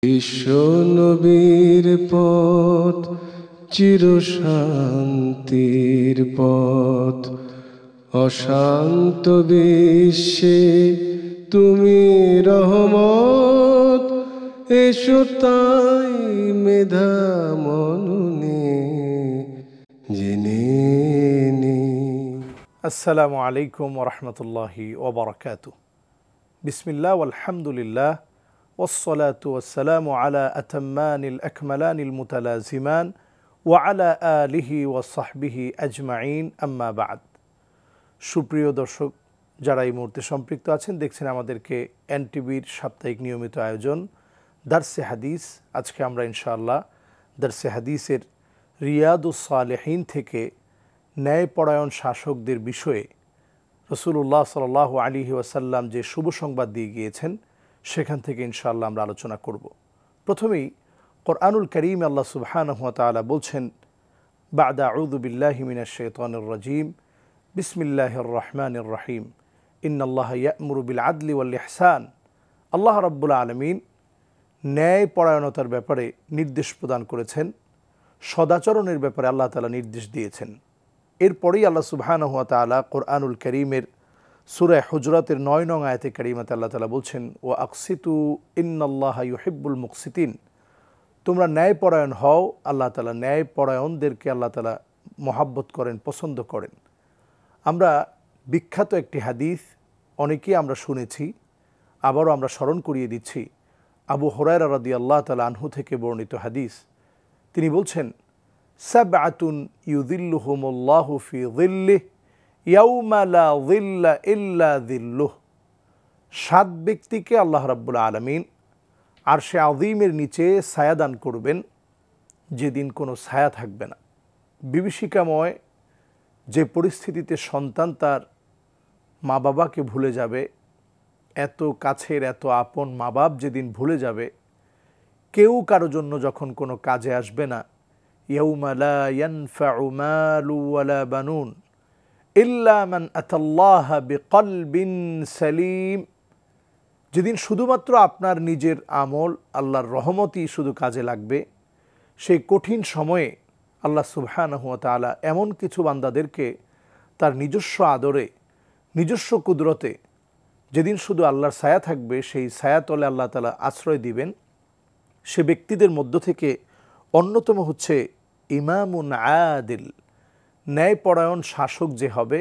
বিশ্ব নবীর পথ চিরশান্তির পথ, অশান্ত বিশ্বে তুমি রহমত। এসো তাই মেধা মননে জেনে নি। আসসালামু আলাইকুম ওরহমতুল্লাহি ওবরাকাতু। বিসমিল্লাহ আলহামদুলিল্লাহ ওয়াসসালাতু ওয়াসসালামু আলা আতাম্মানিল আকমালানিল মুতালাজিমান ওয়া আলা আলিহি ওয়া সাহবিহি আজমাইন, আম্মা বাদ। সুপ্রিয় দর্শক, যারা এই মুহূর্তে সম্পৃক্ত আছেন, দেখছেন আমাদেরকে এনটিভির সাপ্তাহিক নিয়মিত আয়োজন দারসে হাদিস। আজকে আমরা ইনশাআল্লাহ দারসে হাদিসের রিয়াদুস সালেহিন থেকে ন্যায়পরায়ণ শাসকদের বিষয়ে রাসূলুল্লাহ সাল্লাল্লাহু আলাইহি ওয়াসাল্লাম যে শুভ সংবাদ দিয়ে গিয়েছেন, সেখান থেকে ইনশাআল্লাহ আমরা আলোচনা করব। প্রথমেই কোরআনুল কারীম আল্লাহ সুবহানাহু ওয়া তাআলা বলছেন, বা'দা আউযু বিল্লাহি মিনাশ শাইতানির রাজীম, বিসমিল্লাহির রহমানির রহিম, ইন্নাল্লাহা ইয়া'মুরু বিল আদলি ওয়াল ইহসান। আল্লাহ রাব্বুল আলামিন ন্যায়পরায়ণতার ব্যাপারে নির্দেশ প্রদান করেছেন, সদাচরণের ব্যাপারে আল্লাহ তাআলা নির্দেশ দিয়েছেন। এরপরেই আল্লাহ সুবহানাহু ওয়া তাআলা কোরআনুল কারীমের সূরা হুজরাতের ৯ নং আয়াতে কারিমাতে আল্লাহ তাআলা বলছেন, ওয়া আকসিতু ইন্নাল্লাহা ইউহিব্বুল মুকসিতিন। তোমরা ন্যায়পরায়ণ হও। আল্লাহ তাআলা ন্যায়পরায়ণদেরকে আল্লাহ তাআলা মহাব্বত করেন, পছন্দ করেন। আমরা বিখ্যাত একটি হাদিস অনেকেই আমরা শুনেছি, আবারও আমরা স্মরণ করিয়ে দিচ্ছি। আবু হুরায়রা রাদিয়াল্লাহু তাআলা আনহু থেকে বর্ণিত হাদিস। তিনি বলছেন, সাবআতুন ইউযিল্লুহুমুল্লাহু ফি যিল্লিহি ইয়াউমা লা যিল্লা ইল্লা যিল্লুহ। 7 ব্যক্তিকে আল্লাহ রাব্বুল আলামিন আরশে আযীমের নিচে ছায়া দান করবেন, যেদিন কোনো ছায়া থাকবে না। বিভীষিকাময় যে পরিস্থিতিতে সন্তান তার মা বাবাকে ভুলে যাবে, এত কাছের এত আপন মা বাপ যেদিন ভুলে যাবে, কেউ কারো জন্য যখন কোনো কাজে আসবে না, ইয়াউমা লা ইয়ানফাউ মালু ওয়ালা বানুন ইল্লা মান আতাল্লাহা বিকলবিন সালিম। যেদিন শুধুমাত্র আপনার নিজের আমল, আল্লাহর রহমতই শুধু কাজে লাগবে, সেই কঠিন সময়ে আল্লাহ সুবহানাহু ওয়া তাআলা এমন কিছু বান্দাদেরকে তার নিজস্ব আদরে, নিজস্ব কুদরতে, যেদিন শুধু আল্লাহর ছায়া থাকবে, সেই ছায়াতলে আল্লাহ তাআলা আশ্রয় দিবেন। সে ব্যক্তিদের মধ্য থেকে অন্যতম হচ্ছে ইমামুন আদিল, ন্যায়পরায়ণ শাসক যে হবে,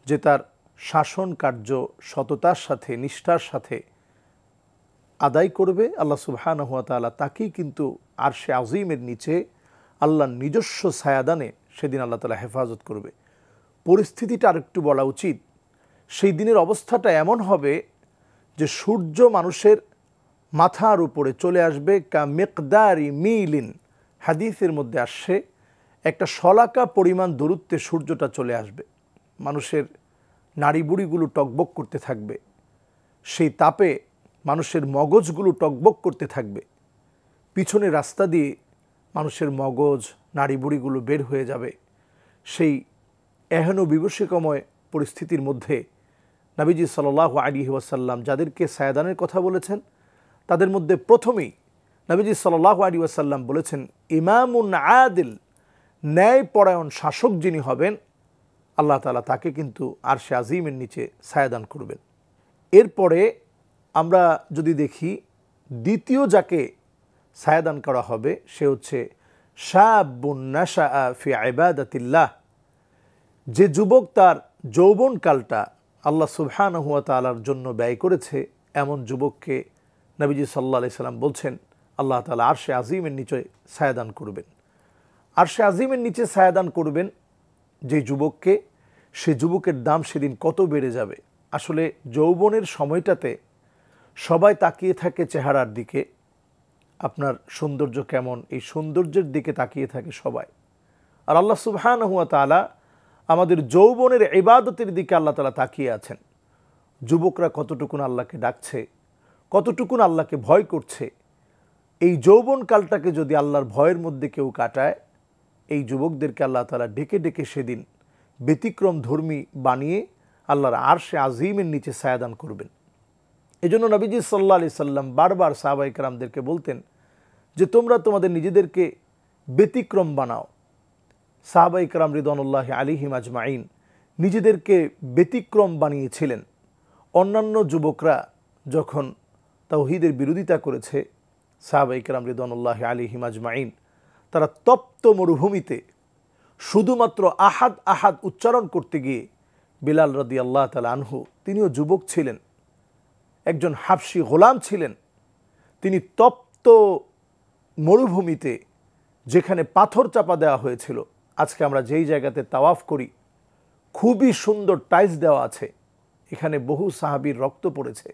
যে তার শাসন কার্য সততার সাথে, নিষ্ঠার সাথে আদায় করবে। আল্লাহ সুবহানাহু ওয়া তাআলা তাকেই কিন্তু আরশে আযীমের নিচে আল্লাহর নিজস্ব ছায়াদানে সেদিন আল্লাহ তাআলা হেফাজত করবে। পরিস্থিতিটা আরেকটু বলা উচিত, সেই দিনের অবস্থাটা এমন হবে যে সূর্য মানুষের মাথার উপরে চলে আসবে, কা মিকদারি মিলিন। হাদিসের মধ্যে আসছে, একটা শলাকা পরিমাণ দূরত্বে সূর্যটা চলে আসবে। মানুষের নাড়িবুড়িগুলো টকবক করতে থাকবে, সেই তাপে মানুষের মগজগুলো টকবক করতে থাকবে। পিছনে রাস্তা দিয়ে মানুষের মগজ, নাড়িবুড়িগুলো বের হয়ে যাবে। সেই এহেন বিভীষিকাময় পরিস্থিতির মধ্যে নবীজি সাল্লাল্লাহু আলাইহি ওয়াসাল্লাম যাদেরকে ছায়াদানের কথা বলেছেন, তাদের মধ্যে প্রথমেই নবীজি সাল্লাল্লাহু আলাইহি ওয়াসাল্লাম বলেছেন, ইমামুন আদিল, ন্যায়পরায়ণ শাসক যিনি হবেন, আল্লাহ তাআলা তাকে কিন্তু আরশে আযীমের নিচে ছায়াদান করবেন। এরপরে আমরা যদি দেখি, দ্বিতীয় যাকে ছায়াদান করা হবে, সে হচ্ছে শাবুন নাশাআ ফি ইবাদাতিল্লাহ। যে যুবক তার যৌবনকালটা আল্লাহ সুবহানাহু ওয়া তাআলার জন্য ব্যয় করেছে, এমন যুবককে নবীজি সাল্লাল্লাহু আলাইহি সাল্লাম বলছেন, আল্লাহ তাআলা আরশে আযীমের নিচে ছায়াদান করবেন। আরশে আযীমের নিচে ছায়াদান করবেন যে যুবককে, সে যুবকের দাম সেদিন কত বেড়ে যাবে। আসলে যৌবনের সময়টাতে সবাই তাকিয়ে থাকে চেহারার দিকে, আপনার সৌন্দর্য কেমন, এই সৌন্দর্যের দিকে তাকিয়ে থাকে সবাই। আর আল্লাহ সুবহানাহু ওয়া তাআলা আমাদের যৌবনের ইবাদতের দিকে আল্লাহ তাআলা তাকিয়ে আছেন। যুবকরা কতটুকুন আল্লাহকে ডাকছে, কতটুকুন আল্লাহকে ভয় করছে। এই যৌবনকালটাকে যদি আল্লাহর ভয়ের মধ্যে কেউ কাটায়, এই যুবকদেরকে আল্লাহ তাআলা ডেকে ডেকে সেদিন ব্যতিক্রম ধর্মী বানিয়ে আল্লাহর আরশে আযীমের নিচে ছায়াদান করবেন। এজন্য নবীজি সাল্লাল্লাহু আলাইহি সাল্লাম বারবার সাহাবায়ে কেরামদেরকে বলতেন যে তোমরা তোমাদের নিজেদেরকে ব্যতিক্রম বানাও। সাহাবায়ে কেরাম রিদওয়ানুল্লাহি আলাইহিম আজমাইন নিজেদেরকে ব্যতিক্রম বানিয়েছিলেন। অন্যান্য যুবকরা যখন তাওহীদের বিরোধিতা করেছে, সাহাবায়ে কেরাম রিদওয়ানুল্লাহি আলাইহিম আজমাইন তারা তপ্ত মরুভূমিতে শুধুমাত্র আহাদ আহাদ উচ্চারণ করতে গিয়ে বিলাল রাদিয়াল্লাহু তাআলা আনহু, তিনিও যুবক ছিলেন, একজন হাবশী গোলাম ছিলেন, তিনি তপ্ত মরুভূমিতে যেখানে পাথর চাপা দেওয়া হয়েছিল, আজকে আমরা যেই জায়গাতে তাওয়াফ করি খুবই সুন্দর টাইলস দেওয়া আছে, এখানে বহু সাহাবীর রক্ত পড়েছে।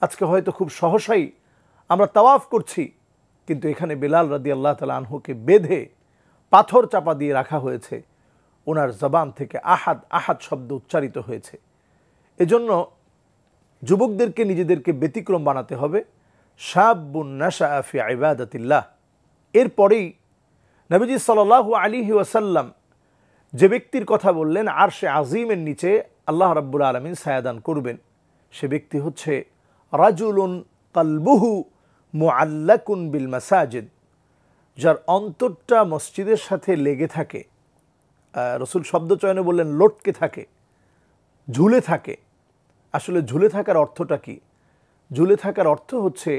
আজকে হয়তো খুব সহসাই আমরা তাওয়াফ করছি, কিন্তু এখানে বিলাল রাদিয়াল্লাহু তাআলা আনহুকে বেঁধে পাথর চাপা দিয়ে রাখা হয়েছে, ওনার জবান থেকে আহাদ আহাদ শব্দ উচ্চারিত হয়েছে। এজন্য যুবকদেরকে নিজেদেরকে ব্যতিক্রম বানাতে হবে। শাবুন নাশাআ ফি ইবাদাতিল্লাহ। এরপরেই নবীজি সাল্লাল্লাহু আলাইহি ওয়াসাল্লাম যে ব্যক্তির কথা বললেন আরশে আজিমের নিচে আল্লাহ রাব্বুল আলামিন ছায়াদান করবেন, সে ব্যক্তি হচ্ছে রাজুলুন কলবুহু মুআল্লাকুন বিল মাসাজিদ, যার অন্তরটা মসজিদের সাথে লেগে থাকে। রসুল শব্দ চয়নে বললেন লটকে থাকে, ঝুলে থাকে। আসলে ঝুলে থাকার অর্থটা কি? ঝুলে থাকার অর্থ হচ্ছে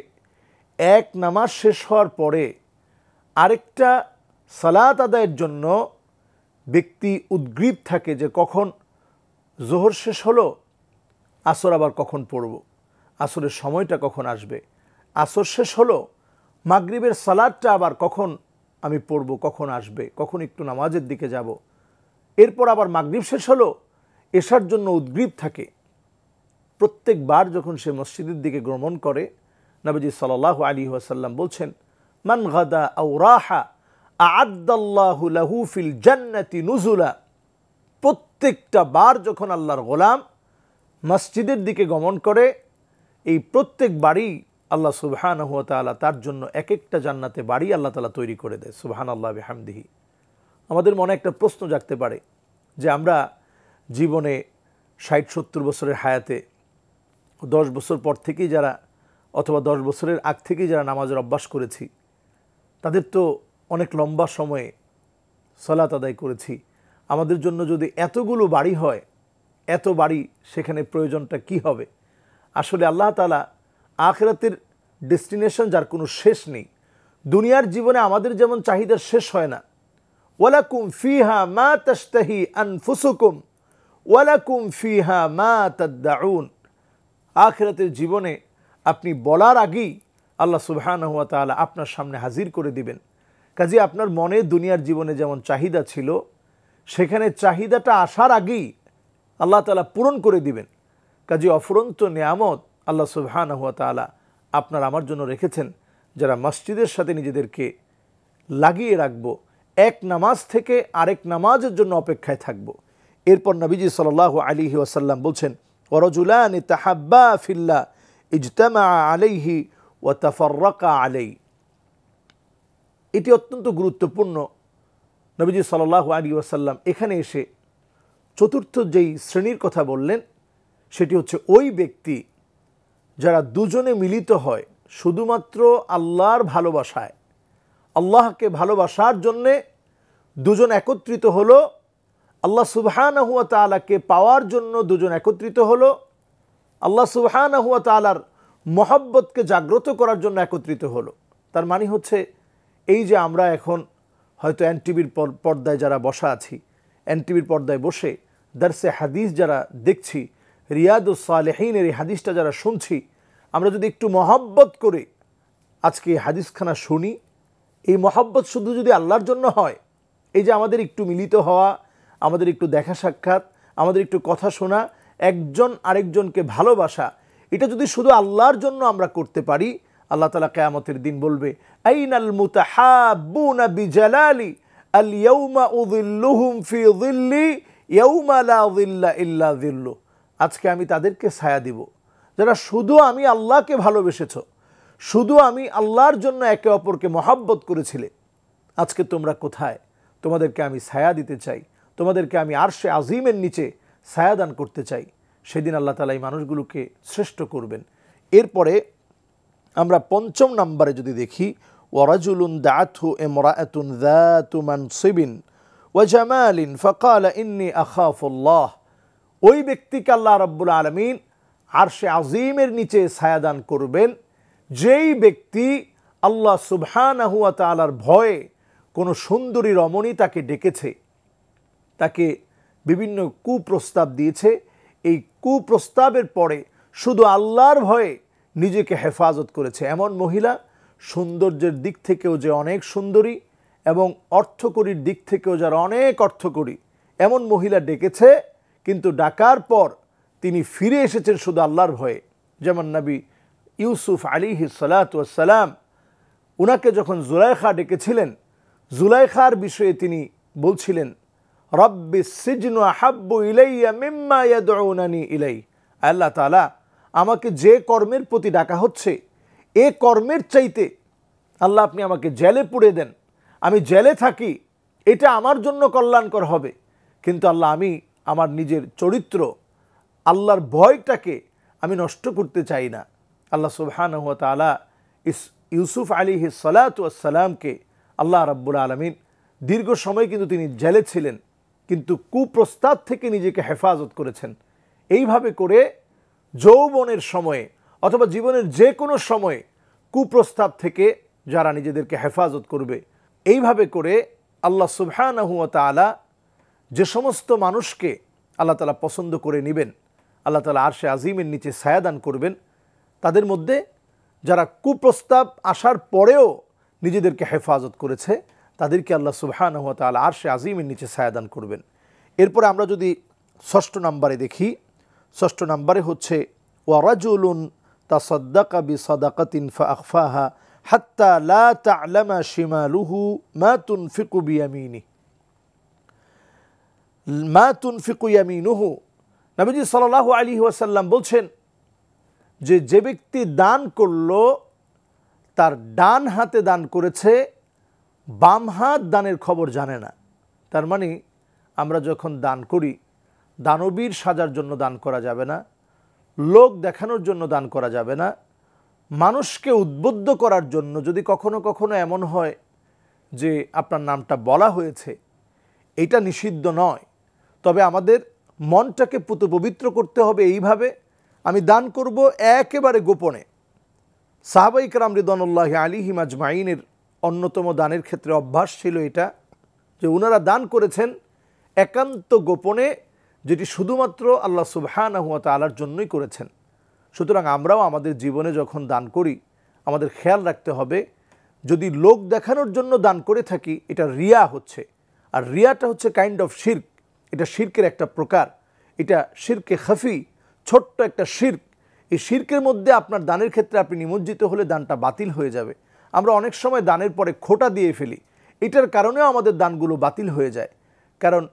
এক নামাজ শেষ হওয়ার পরে আরেকটা সালাত আদায়ের জন্য ব্যক্তি উদ্গ্রীব থাকে যে কখন জোহর শেষ হলো, আসর আবার কখন পড়ব, আসরের সময়টা কখন আসবে, আসর শেষ হলো, মাগরিবের সালাতটা আবার কখন আমি পড়ব, কখন আসবে, কখন একটু নামাজের দিকে যাব, এরপর আবার মাগরিব শেষ হলো, এশার জন্য উদ্গ্রীব থাকে। প্রত্যেকবার যখন সে মসজিদের দিকে গমন করে, নবীজি সাল্লাল্লাহু আলাইহি ওয়াসাল্লাম বলছেন মান গাদা আও রাহা আ'আদ্দাল্লাহু লাহু ফিল জান্নাতি নুজুলা। প্রত্যেকটা বার যখন আল্লাহর গোলাম মসজিদের দিকে গমন করে, এই প্রত্যেকবারই আল্লাহ সুবহানাহু ওয়া তাআলা তার জন্য এক একটা জান্নাতে বাড়ি আল্লাহ তাআলা তৈরি করে দেয়। সুবহানাল্লাহি ওয়া বিহামদিহি। আমাদের মনে একটা প্রশ্ন জাগতে পারে যে আমরা জীবনে ৬০-৭০ বছরের হায়াতে ১০ বছর পর থেকেই যারা, অথবা ১০ বছরের আগ থেকেই যারা নামাজের অভ্যাস করেছি, তাদের তো অনেক লম্বা সময়ে সালাত আদায় করেছি। আমাদের জন্য যদি এতগুলো বাড়ি হয়, এত বাড়ি, সেখানে প্রয়োজনটা কি হবে? আসলে আল্লাহ তাআলা আখিরাতের ডেস্টিনেশন যার কোনো শেষ নেই। দুনিয়ার জীবনে আমাদের যেমন চাহিদার শেষ হয় না, ওয়ালাকুম ফিহা মা তাশতাহি আনফুসুকুম ওয়ালাকুম ফিহা মা তাদউন। আখিরাতের জীবনে আপনি বলার আগেই আল্লাহ সুবহানাহু ওয়া তাআলা আপনার সামনে হাজির করে দিবেন। কাজে আপনার মনে দুনিয়ার জীবনে যেমন চাহিদা ছিল, সেখানে চাহিদাটা আসার আগেই আল্লাহ তাআলা পূরণ করে দিবেন। কাজে অফুরন্ত নিয়ামত আল্লাহ সুবহানাহু ওয়া তাআলা আপনার আমার জন্য রেখেছেন, যারা মসজিদের সাথে নিজেদেরকে লাগিয়ে রাখবো, এক নামাজ থেকে আরেক নামাজের জন্য অপেক্ষায় থাকব। এরপর নবীজি সাল্লাল্লাহু আলাইহি ওয়াসাল্লাম বলছেন ওয়ারাজুলানি তাহাব্বা ফিল্লাহ ইজতামা আলাইহি ওয়া তাফাররাকা আলাইহি। এটি অত্যন্ত গুরুত্বপূর্ণ। নবীজি সাল্লাল্লাহু আলাইহি ওয়াসাল্লাম এখানে এসে চতুর্থ যেই শ্রেণীর কথা বললেন, সেটি হচ্ছে ওই ব্যক্তি যারা দুজনে মিলিত হয় শুধুমাত্র আল্লাহর ভালোবাসায়, আল্লাহকে ভালোবাসার জন্যে দুজন একত্রিত হলো, আল্লাহ সুবহানাহু ওয়া তাআলাকে পাওয়ার জন্য দুজন একত্রিত হলো, আল্লাহ সুবহানাহু ওয়া তাআলার মহব্বতকে জাগ্রত করার জন্য একত্রিত হলো। তার মানে হচ্ছে এই যে আমরা এখন হয়তো এনটিভির পর্দায় যারা বসা আছি, এনটিভির পর্দায় বসে দারসে হাদিস যারা দেখছি, রিয়াদুস সালেহিনের এই হাদিসটা যারা শুনছি, আমরা যদি একটু মহব্বত করে আজকে এই হাদিসখানা শুনি, এই মহব্বত শুধু যদি আল্লাহর জন্য হয়, এই যে আমাদের একটু মিলিত হওয়া, আমাদের একটু দেখা সাক্ষাৎ, আমাদের একটু কথা শোনা, একজন আরেকজনকে ভালোবাসা, এটা যদি শুধু আল্লাহর জন্য আমরা করতে পারি, আল্লাহ তাআলা কিয়ামতের দিন বলবে আইনাল মুতাহাব্বুনা বিজালালি আল ইয়াউমা উযিল্লুহুম ফি যিল্লি ইয়াউমা লা যিল্লা ইল্লা যিল্লু। আজকে আমি তাদেরকে ছায়া দিব যারা শুধু আমি আল্লাহকে ভালোবেসেছ, শুধু আমি আল্লাহর জন্য একে অপরকে মহব্বত করেছিলে। আজকে তোমরা কোথায়? তোমাদেরকে আমি ছায়া দিতে চাই, তোমাদেরকে আমি আরশে আজিমের নিচে ছায়াদান করতে চাই। সেদিন আল্লাহ তাআলা এই মানুষগুলোকে শ্রেষ্ঠ করবেন। এরপরে আমরা পঞ্চম নম্বরে যদি দেখি, ওয়ারাজুলুন দাআতহু ইমরাআতুন যাতু মানসিবিন ওয়া জামালিন ফাকালা ইন্নী আখাফুল্লাহ, ওই ব্যক্তিকে আল্লাহ রাব্বুল আলামিন আরশে আজিমের নিচে ছায়াদান করবেন যেই ব্যক্তি আল্লাহ সুবহানাহু ওয়া তাআলার ভয়ে কোনো সুন্দরী রমণী তাকে ডেকেছে, তাকে বিভিন্ন কুপ্রস্তাব দিয়েছে, এই কুপ্রস্তাবের পরে শুধু আল্লাহর ভয়ে নিজেকে হেফাজত করেছে। এমন মহিলা সৌন্দর্যের দিক থেকেও যে অনেক সুন্দরী এবং অর্থকরীর দিক থেকেও যারা অনেক অর্থকরী, এমন মহিলা ডেকেছে, কিন্তু ডাকার পর তিনি ফিরে এসেছেন শুধু আল্লাহর ভয়ে। যেমন নবী ইউসুফ আলাইহিস সালাতু ওয়াস সালাম, উনাকে যখন জুলাইখা ডেকেছিলেন, জুলাইখার বিষয়ে তিনি বলছিলেন, রব্বিস সিজনু আহাব্বু ইলাইয়া মিম্মা ইয়াদউনানি ইলাই, আল্লাহ তাআলা আমাকে যে কর্মের প্রতি ডাকা হচ্ছে এ কর্মের চাইতে আল্লাহ আপনি আমাকে জেলে পুড়ে দেন, আমি জেলে থাকি, এটা আমার জন্য কল্যাণকর হবে। কিন্তু আল্লাহ আমি আমার নিজের চরিত্র আল্লাহর ভয়টাকে আমি নষ্ট করতে চাই না। আল্লাহ সুবহানাহু ওয়া তাআলা ইউসুফ আলাইহিস সালাতু ওয়াস সালামকে আল্লাহ রাব্বুল আলামিন দীর্ঘ সময় কিন্তু তিনি জেলে ছিলেন, কিন্তু কুপ্রস্তাব থেকে নিজেকে হেফাজত করেছেন। এইভাবে করে যৌবনের সময়ে অথবা জীবনের যে কোনো সময়ে কুপ্রস্তাব থেকে যারা নিজেদেরকে হেফাজত করবে, এইভাবে করে আল্লাহ সুবহানাহু ওয়া তাআলা যে সমস্ত মানুষকে আল্লাহ তাআলা পছন্দ করে নেবেন, আল্লাহ তাআলা আরশে আজিমের নিচে ছায়াদান করবেন, তাদের মধ্যে যারা কুপ্রস্তাব আসার পরেও নিজেদেরকে হেফাজত করেছে তাদেরকে আল্লাহ সুবহানাহু ওয়া তাআলা আরশে আজিমের নিচে ছায়াদান করবেন। এরপরে আমরা যদি ষষ্ঠ নম্বরে দেখি, ষষ্ঠ নম্বরে হচ্ছে ওয়ারাজুলুন তাসাদ্দাকা বিসাদাকাতিন ফাআখফাহা হাত্তা লা তা'লামা শিমালুহু মা তুনফিকু বিয়ামিনিহি মা তুনফিকু ইয়ামিনুহু। নবীজি সাল্লাল্লাহু আলাইহি ওয়াসাল্লাম বলছেন যে যে ব্যক্তি দান করলো তার ডান হাতে দান করেছে, বাম হাত দানের খবর জানে না। তার মানে আমরা যখন দান করি, দানবীর সাজার জন্য দান করা যাবে না, লোক দেখানোর জন্য দান করা যাবে না, মানুষকে উদ্বুদ্ধ করার জন্য যদি কখনো কখনো এমন হয় যে আপনার নামটা বলা হয়েছে, এটা নিষিদ্ধ নয়। তবে আমাদের মনটাকে পুত পবিত্র করতে হবে এইভাবে, আমি দান করব একেবারে গোপনে। সাহাবায়ে কেরাম রিদওয়ানুল্লাহি আলাইহিম আজমাইনের অন্যতম দানের ক্ষেত্রে অভ্যাস ছিল এটা, যে ওনারা দান করেছেন একান্ত গোপনে, যেটি শুধুমাত্র আল্লাহ সুবহানাহু ওয়া তাআলার জন্যই করেছেন। সুতরাং আমরাও আমাদের জীবনে যখন দান করি আমাদের খেয়াল রাখতে হবে, যদি লোক দেখানোর জন্য দান করে থাকি এটা রিয়া হচ্ছে, আর রিয়াটা হচ্ছে কাইন্ড অফ শিরক, এটা শিরকের একটা প্রকার, এটা শিরকে খাফি, ছোট্ট একটা শিরক। এই শিরকের মধ্যে আপনার দানের ক্ষেত্রে আপনি নিমজ্জিত হলে দানটা বাতিল হয়ে যাবে। আমরা অনেক সময় দানের পরে খোটা দিয়ে ফেলি, এটার কারণেও আমাদের দানগুলো বাতিল হয়ে যায়। কারণ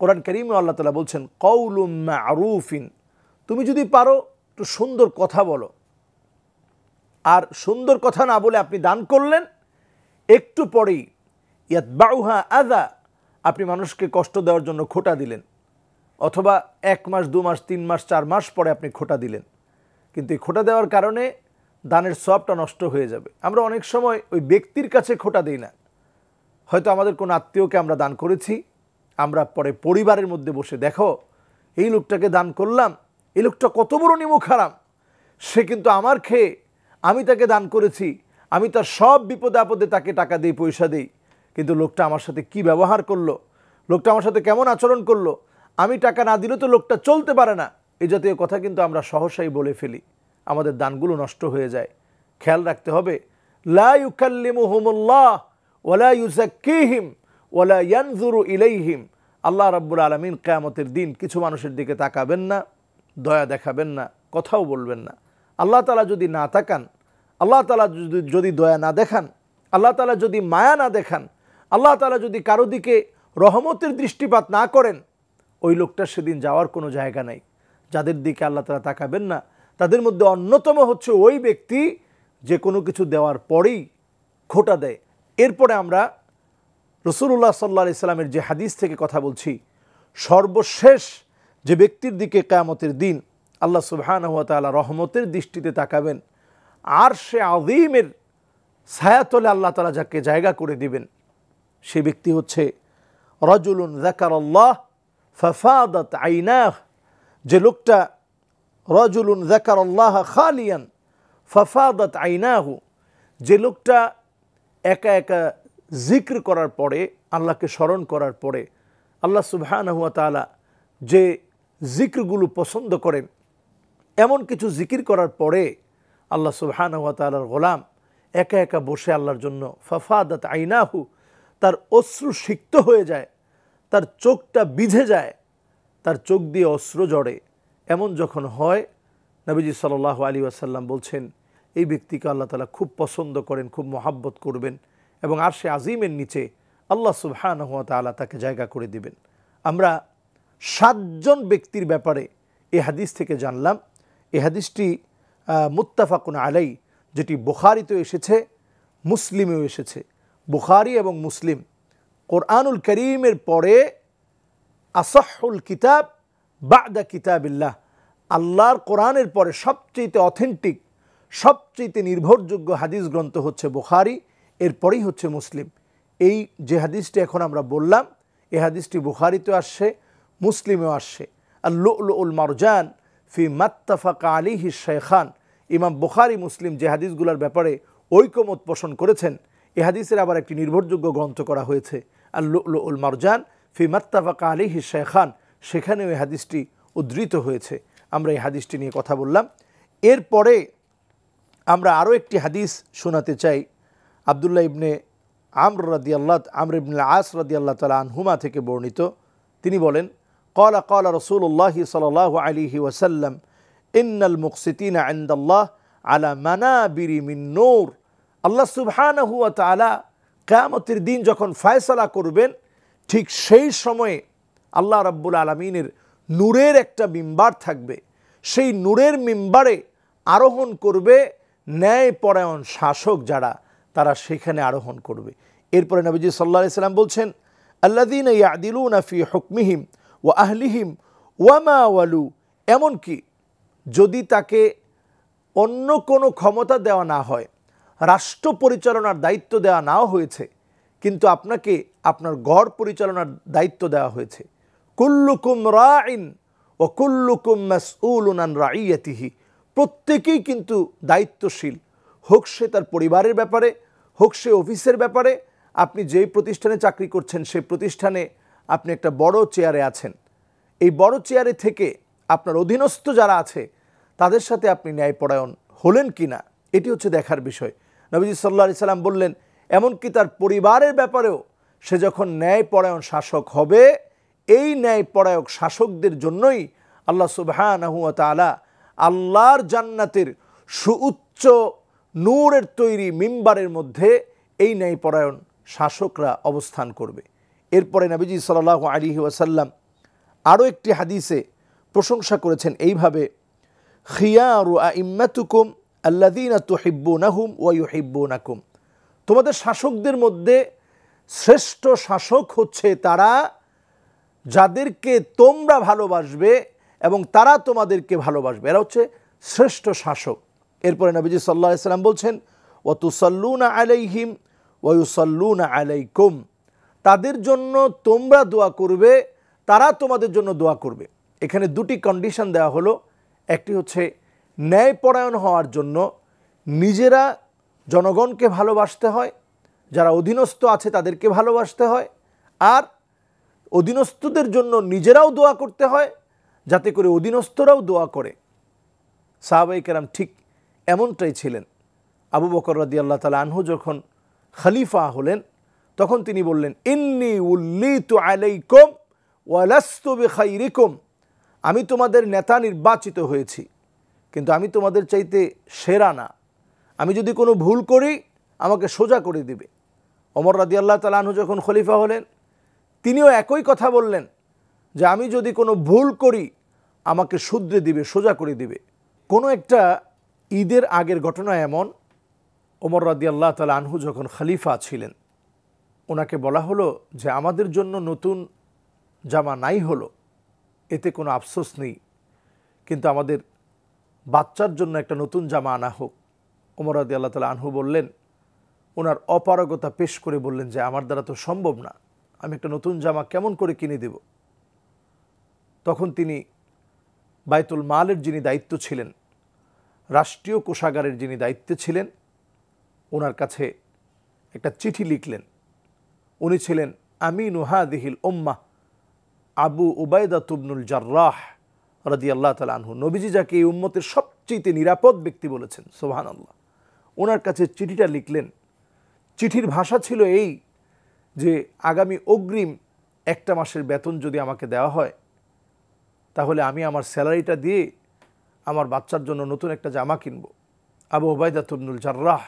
কোরআন কারীমে আল্লাহ তাআলা বলছেন কওলুম মা'রুফিন, তুমি যদি পারো একটু সুন্দর কথা বলো, আর সুন্দর কথা না বলে আপনি দান করলেন, একটু পরেই ইয়াতবাউহা আযা, আপনি মানুষকে কষ্ট দেওয়ার জন্য খোটা দিলেন, অথবা 1 মাস 2 মাস 3 মাস 4 মাস পরে আপনি খোটা দিলেন, কিন্তু এই খোটা দেওয়ার কারণে দানের সওয়াবটা নষ্ট হয়ে যাবে। আমরা অনেক সময় ওই ব্যক্তির কাছে খোটা দিই না, হয়তো আমাদের কোনো আত্মীয়কে আমরা দান করেছি, আমরা পরে পরিবারের মধ্যে বসে দেখো এই লোকটাকে দান করলাম, এই লোকটা কত বড় নিমুখ হারাম, সে কিন্তু আমার খেয়ে, আমি তাকে দান করেছি, আমি তার সব বিপদে আপদে তাকে টাকা দিই, পয়সা দিই, কিন্তু লোকটা আমার সাথে কি ব্যবহার করলো, লোকটা আমার সাথে কেমন আচরণ করলো, আমি টাকা না দিলে তো লোকটা চলতে পারে না, এই জাতীয় কথা কিন্তু আমরা সহসাই বলে ফেলি, আমাদের দানগুলো নষ্ট হয়ে যায়। খেয়াল রাখতে হবে, লা ইউকাল্লিমুহুমুল্লাহ ওয়ালা ইউযাক্কিহিম ওয়ালা ইয়ানজুরু ইলাইহিম, আল্লাহ রাব্বুল আলামিন কিয়ামতের দিন কিছু মানুষের দিকে তাকাবেন না, দয়া দেখাবেন না, কথাও বলবেন না। আল্লাহ তাআলা যদি না তাকান, আল্লাহ তাআলা যদি দয়া না দেখান, আল্লাহ তাআলা যদি মায়া না দেখান, আল্লাহ তাআলা যদি কারো দিকে রহমতের দৃষ্টিপাত না করেন, ওই লোকটার সেদিন যাওয়ার কোনো জায়গা নাই। যাদের দিকে আল্লাহ তাআলা তাকাবেন না তাদের মধ্যে অন্যতম হচ্ছে ওই ব্যক্তি যে কোনো কিছু দেওয়ার পরেই খোটা দেয়। এরপরে আমরা রাসূলুল্লাহ সাল্লাল্লাহু আলাইহি সাল্লামের যে হাদিস থেকে কথা বলছি, সর্বশেষ যে ব্যক্তির দিকে কিয়ামতের দিন আল্লাহ সুবহানাহু ওয়া তাআলা রহমতের দৃষ্টিতে তাকাবেন, আরশে আযীমের ছায়াতলে আল্লাহ তাআলা যাকে জায়গা করে দিবেন, সে ব্যক্তি হচ্ছে রাজুলুন যাকারাল্লাহ ফাফাদাত আইনাহ। যে লোকটা রাজুলুন যাকারাল্লাহ খালিয়ান ফাফাদাত আইনাহু, যে লোকটা একা একা জিক্র করার পরে, আল্লাহকে স্মরণ করার পরে, আল্লাহ সুবহানাহু ওয়া তাআলা যে জিক্রগুলো পছন্দ করেন এমন কিছু জিকির করার পরে আল্লাহ সুবহানাহু ওয়া তাআলার গোলাম একা একা বসে আল্লাহর জন্য ফাফাদাত আইনাহু, তার অশ্রু সিক্ত হয়ে যায়, তার চোখটা বিঁধে যায়, তার চোখ দিয়ে অশ্রু ঝরে। এমন যখন হয়, নবীজি সাল্লাল্লাহু আলাইহি ওয়াসাল্লাম বলছেন এই ব্যক্তিকে আল্লাহ তাআলা খুব পছন্দ করেন, খুব মহাব্বত করবেন এবং আরশে আজিমের নিচে আল্লাহ সুবহানাহু ওয়া তাআলা তাকে জায়গা করে দিবেন। আমরা 7 জন ব্যক্তির ব্যাপারে এই হাদিস থেকে জানলাম। এই হাদিসটি মুত্তাফাকুন আলাই, যেটি বুখারীতেও এসেছে, মুসলিমেও এসেছে। বুখারী এবং মুসলিম কোরআনুল কারীমের পরে আসাহুল কিতাব বা'দা কিতাবিল্লাহ, আল্লাহর কোরআনের পরে সবচেয়ে অথেন্টিক, সবচেয়ে নির্ভরযোগ্য হাদিস গ্রন্থ হচ্ছে বুখারী, এরপরেই হচ্ছে মুসলিম। এই যে হাদিসটি এখন আমরা বললাম, এই হাদিসটি বুখারীতেও আসছে, মুসলিমেও আসছে। আর লু'লুউল মারজান ফি মাত্তাফাকা আলাইহি শাইখান, ইমাম বুখারী মুসলিম যে হাদিসগুলোর ব্যাপারে ঐকমত পোষণ করেছেন, এই হাদিসের আবার একটি নির্ভরযোগ্য গ্রন্থ করা হয়েছে আর লু'লুউল মারজান ফি মাত্তাফাকা আলাইহি শাইখান, সেখানেও এই হাদিসটি উদ্ধৃত হয়েছে। আমরা এই হাদিসটি নিয়ে কথা বললাম। এরপরে আমরা আরও একটি হাদিস শোনাতে চাই, আব্দুল্লাহ ইবনে আমর ইবনে আস রাদিয়াল্লাহু তাআলা আনহুমা থেকে বর্ণিত। তিনি বলেন, ক্বালা ক্বালা রাসূলুল্লাহি সাল্লাল্লাহু আলাইহি ওয়াসাল্লাম ইন্নাল মুকসিতিনা ইনদাল্লাহ আলা মানাবিরি মিন নূর। আল্লাহ সুবহানাহু ওয়া তাআলা কিয়ামতের দিন যখন ফয়সালা করবেন, ঠিক সেই সময়ে আল্লাহ রাব্বুল আলামিনের নূরের একটা মিম্বার থাকবে, সেই নূরের মিম্বারে আরোহণ করবে ন্যায়পরায়ণ শাসক যারা, তারা সেখানে আরোহণ করবে। এরপরে নবীজি সাল্লাল্লাহু আলাইহি সাল্লাম বলছেন, আল্লাযীনা ইয়াদিলুনা ফি হুকমিহিম ওয়া আহলিহিম ওয়া মা ওয়ালু, এমনকি যদি তাকে অন্য কোনো ক্ষমতা দেওয়া না হয়, রাষ্ট্র পরিচালনার দায়িত্ব দেওয়া নাও হয়েছে, কিন্তু আপনাকে আপনার ঘর পরিচালনার দায়িত্ব দেওয়া হয়েছে। কুল্লুকুম রাইন ওয়া কুল্লুকুম মাসউলুন আন রাইয়াতিহি, প্রত্যেকেই কিন্তু দায়িত্বশীল, হোক সে তার পরিবারের ব্যাপারে, হোক সে অফিসের ব্যাপারে। আপনি যেই প্রতিষ্ঠানে চাকরি করছেন সেই প্রতিষ্ঠানে আপনি একটা বড় চেয়ারে আছেন, এই বড় চেয়ারে থেকে আপনার অধীনস্থ যারা আছে তাদের সাথে আপনি ন্যায়পরায়ণ হলেন কি না, এটি হচ্ছে দেখার বিষয়। নবীজি সাল্লাল্লাহু আলাইহি সাল্লাম বললেন, এমনকি তার পরিবারের ব্যাপারেও সে যখন ন্যায়পরায়ণ শাসক হবে, এই ন্যায়পরায়ক শাসকদের জন্যই আল্লাহ সুবহানাহু ওয়া তাআলা আল্লাহর জান্নাতের সুউচ্চ নূরের তৈরি মিম্বারের মধ্যে এই ন্যায়পরায়ণ শাসকরা অবস্থান করবে। এরপরে নবীজি সাল্লাল্লাহু আলাইহি ওয়াসাল্লাম আরও একটি হাদিসে প্রশংসা করেছেন এইভাবে, খিয়ারু আইম্মাতুকুম আল্লাযীনা তুহিব্বুনাহুম ওয়া ইউহিব্বুনাকুম, তোমাদের শাসকদের মধ্যে শ্রেষ্ঠ শাসক হচ্ছে তারা যাদেরকে তোমরা ভালোবাসবে এবং তারা তোমাদেরকে ভালোবাসবে, এরা হচ্ছে শ্রেষ্ঠ শাসক। এরপরে নবীজি সাল্লাল্লাহু আলাইহি সাল্লাম বলছেন, ওয়া তুসাল্লুনা আলাইহিম ওয়া ইউসাল্লুনা আলাইকুম, তাদের জন্য তোমরা দোয়া করবে, তারা তোমাদের জন্য দোয়া করবে। এখানে দুটি কন্ডিশন দেওয়া হলো, একটি হচ্ছে ন্যায়পরায়ণ হওয়ার জন্য নিজেরা জনগণকে ভালোবাসতে হয়, যারা অধীনস্থ আছে তাদেরকে ভালোবাসতে হয়, আর অধীনস্থদের জন্য নিজেরাও দোয়া করতে হয় যাতে করে অধীনস্থরাও দোয়া করে। সাহাবায়ে কেরাম ঠিক এমনটাই ছিলেন। আবু বকর রাদিয়াল্লাহু তাআলা আনহু যখন খলিফা হলেন, তখন তিনি বললেন, ইন্নী উল্লিতু আলাইকুম ওয়া লাস্তু বিখাইরিকুম, আমি তোমাদের নেতা নির্বাচিত হয়েছি, কিন্তু আমি তোমাদের চাইতে সেরা না, আমি যদি কোনো ভুল করি আমাকে সোজা করে দিবে। ওমর রাদিয়াল্লাহু তাআলা আনহু যখন খলিফা হলেন, তিনিও একই কথা বললেন যে আমি যদি কোনো ভুল করি আমাকে শুধরে দিবে, সোজা করে দিবে। কোনো একটা ঈদের আগের ঘটনা এমন, ওমর রাদিয়াল্লাহু তাআলা আনহু যখন খলিফা ছিলেন, ওনাকে বলা হলো যে আমাদের জন্য নতুন জামা নাই হলো, এতে কোনো আফসোস নেই, কিন্তু আমাদের বাচ্চার জন্য একটা নতুন জামা আনা হোক। ওমর রাদিয়াল্লাহু তাআলা আনহু বললেন, ওনার অপারগতা পেশ করে বললেন যে আমার দ্বারা তো সম্ভব না, আমি একটা নতুন জামা কেমন করে কিনে দেব। তখন তিনি বাইতুল মালের যিনি দায়িত্ব ছিলেন, রাষ্ট্রীয় কোষাগারের যিনি দায়িত্বে ছিলেন, ওনার কাছে একটা চিঠি লিখলেন। উনি ছিলেন আমিনু হাদিহিল উম্মাহ আবু উবাইদা ইবনুল জাররাহ রাদিয়াল্লাহু তাআলা আনহু। নবীজি যাকে এই উম্মতের সবচেয়ে নিরাপদ ব্যক্তি বলেছেন, সুবহানাল্লাহ। ওনার কাছে চিঠিটা লিখলেন। চিঠির ভাষা ছিল এই যে আগামী অগ্রিম একটা মাসের বেতন যদি আমাকে দেওয়া হয়, তাহলে আমি আমার স্যালারিটা দিয়ে আমার বাচ্চার জন্য নতুন একটা জামা কিনব। আবু উবাইদা ইবনুল জাররাহ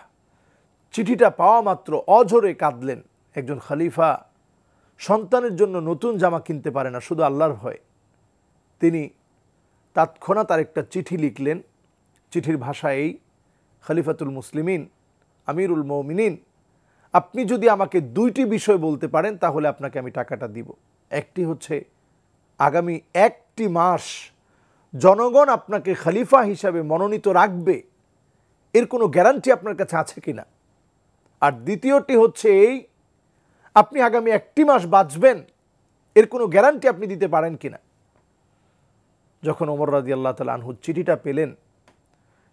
চিঠিটা পাওয়া মাত্র অঝরে কাঁদলেন। একজন খলিফা সন্তানের জন্য নতুন জামা কিনতে পারে না শুধু আল্লাহর ভয়ে। তিনি তৎক্ষণাৎ তার একটা চিঠি লিখলেন। চিঠির ভাষা এই, খলিফাতুল মুসলিমিন আমিরুল মুমিনিন, আপনি যদি আমাকে দুইটি বিষয় বলতে পারেন তাহলে আপনাকে আমি টাকাটা দিব। একটি হচ্ছে আগামী একটি মাস জনগণ আপনাকে খলিফা হিসাবে মনোনীত রাখবে, এর কোনো গ্যারান্টি আপনার কাছে আছে কিনা। আর দ্বিতীয়টি হচ্ছে এই, আপনি আগামী একটি মাস বাঁচবেন, এর কোনো গ্যারান্টি আপনি দিতে পারেন কিনা। যখন ওমর রাদিয়াল্লাহু তাআলা আনহু চিঠিটা পেলেন,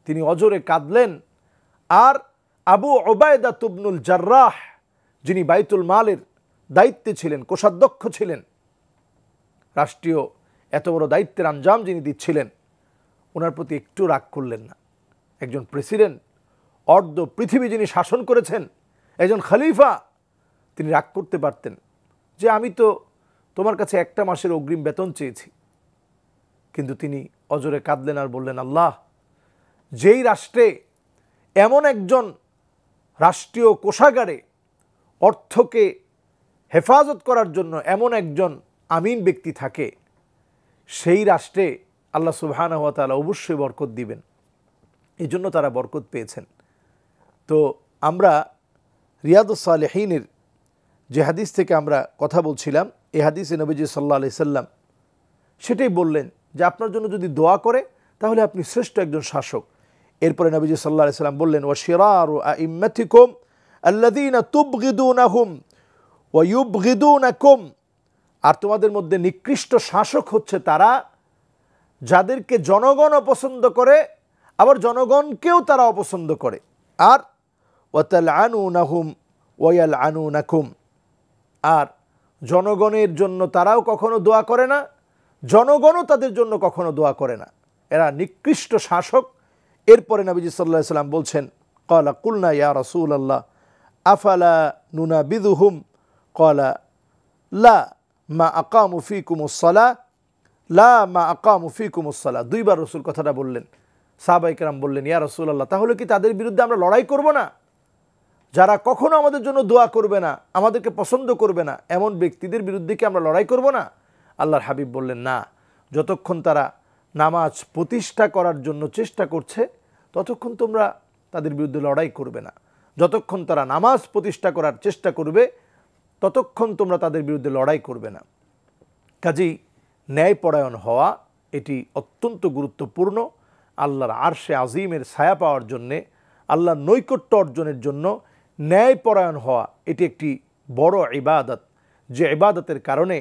তিনি অজরে কাঁদলেন। আর আবু উবাইদা ইবনুল জাররাহ, যিনি বাইতুল মালের দায়িত্বে ছিলেন, কোষাধ্যক্ষ ছিলেন, রাষ্ট্রীয় এত বড় দায়িত্বের আঞ্জাম যিনি দিচ্ছিলেন, ওনার প্রতি একটু রাগ করলেন না। একজন প্রেসিডেন্ট, অর্ধ পৃথিবী যিনি শাসন করেছেন, একজন খলিফা, তিনি রাগ করতে পারতেন যে আমি তো তোমার কাছে একটা মাসের অগ্রিম বেতন চেয়েছি। কিন্তু তিনি অজরে কাঁদলেন আর বললেন, আল্লাহ, যেই রাষ্ট্রে এমন একজন রাষ্ট্রীয় কোষাগারে অর্থকে হেফাজত করার জন্য এমন একজন আমিন ব্যক্তি থাকে, সেই রাষ্ট্রে আল্লাহ সুবহানাহু ওয়া তাআলা অবশ্যই বরকত দিবেন। এই জন্য তারা বরকত পেয়েছেন। তো আমরা রিয়াদুস সালেহীনের যে হাদিস থেকে আমরা কথা বলছিলাম, এই হাদিসে নবীজি সাল্লাল্লাহু আলাইহি সাল্লাম সেটাই বললেন যে আপনার জন্য যদি দোয়া করে তাহলে আপনি শ্রেষ্ঠ একজন শাসক। এরপরে নবীজি সাল্লাল্লাহু আলাইহি সাল্লাম বললেন, ওয়া শিরারু আইম্মাতিকুম আল্লাযীনা তুবগিদুনাহুম ওয়া ইউবগিদুনাকুম, আর তোমাদের মধ্যে নিকৃষ্ট শাসক হচ্ছে তারা যাদেরকে জনগণ অপছন্দ করে, আবার জনগণকেও তারা অপছন্দ করে। আর ওয়া তালআনুনাহুম ওয়া ইয়ালআনুনাকুম, আর জনগণের জন্য তারাও কখনো দোয়া করে না, জনগণও তাদের জন্য কখনো দোয়া করে না। এরা নিকৃষ্ট শাসক। এরপরে নবীজি সাল্লাল্লাহু আলাইহি সাল্লাম বলছেন, ক্বালা কুলনা ইয়া রাসূলাল্লাহ আফালা নুনাবিযুহুম, ক্বালা লা মা আকামু ফীকুমুস সালাহ, লা মা আকামু ফীকুমুস সালাহ। দুইবার রাসূল কথাটা বললেন। সাহাবায়ে কেরাম বললেন, ইয়া রাসূলাল্লাহ, তাহলে কি তাদের বিরুদ্ধে আমরা লড়াই করব না, যারা কখনো আমাদের জন্য দোয়া করবে না, আমাদেরকে পছন্দ করবে না, এমন ব্যক্তিদের বিরুদ্ধে কি আমরা লড়াই করব না? আল্লাহর হাবিব বললেন, না, যতক্ষণ তারা নামাজ প্রতিষ্ঠা করার জন্য চেষ্টা করছে ততক্ষণ তোমরা তাদের বিরুদ্ধে লড়াই করবে না। যতক্ষণ তারা নামাজ প্রতিষ্ঠা করার চেষ্টা করবে ততক্ষণ তোমরা তাদের বিরুদ্ধে লড়াই করবে না। কাজেই ন্যায়পরায়ণ হওয়া এটি অত্যন্ত গুরুত্বপূর্ণ। আল্লাহর আরশে আজিমের ছায়া পাওয়ার জন্যে, আল্লাহর নৈকট্য অর্জনের জন্য ন্যায়পরায়ণ হওয়া এটি একটি বড় ইবাদত, যে ইবাদতের কারণে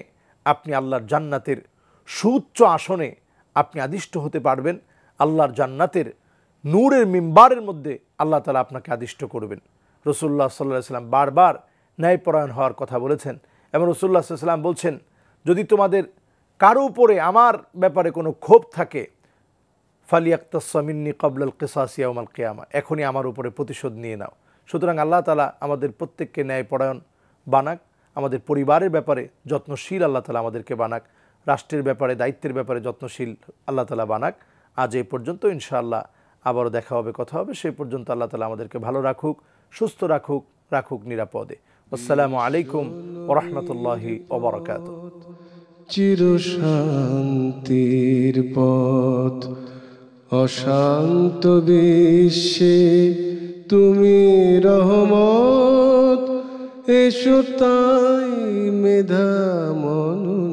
আপনি আল্লাহর জান্নাতের সুউচ্চ আসনে আপনি আদিষ্ট হতে পারবেন। আল্লাহর জান্নাতের নূরের মিম্বারের মধ্যে আল্লাহ তাআলা আপনাকে আদিষ্ট করবেন। রাসূলুল্লাহ সাল্লাল্লাহু আলাইহি ওয়াসাল্লাম বারবার ন্যায়পরায়ণ হওয়ার কথা বলেছেন এবং রাসূলুল্লাহ সাল্লাল্লাহু আলাইহি ওয়াসাল্লাম বলছেন, যদি তোমাদের কারো উপরে আমার ব্যাপারে কোনো ক্ষোভ থাকে, ফালিয়াক্তাসা মিন্নি ক্বাবলাল কিসাস ইয়াউমাল কিয়ামা, এখনই আমার উপরে প্রতিশোধ নিয়ে নাও। সুতরাং আল্লাহ তাআলা আমাদের প্রত্যেককে ন্যায়পরায়ণ বানাক, আমাদের পরিবারের ব্যাপারে যত্নশীল আল্লাহ তাআলা আমাদেরকে বানাক, রাষ্ট্রের ব্যাপারে দায়িত্বের ব্যাপারে যত্নশীল আল্লাহ তাআলা বানাক। আজ এই পর্যন্ত, ইনশাআল্লাহ আবারও দেখা হবে, কথা হবে। সেই পর্যন্ত আল্লাহ তাআলা আমাদেরকে ভালো রাখুক, সুস্থ রাখুক, রাখুক নিরাপদে। আসসালামু আলাইকুম ওয়া রাহমাতুল্লাহি ওয়া বারাকাতুহু। চিরশান্তির পথ অশান্ত বিশ্বে তুমি রহমত, এসো তাই মেধা মনন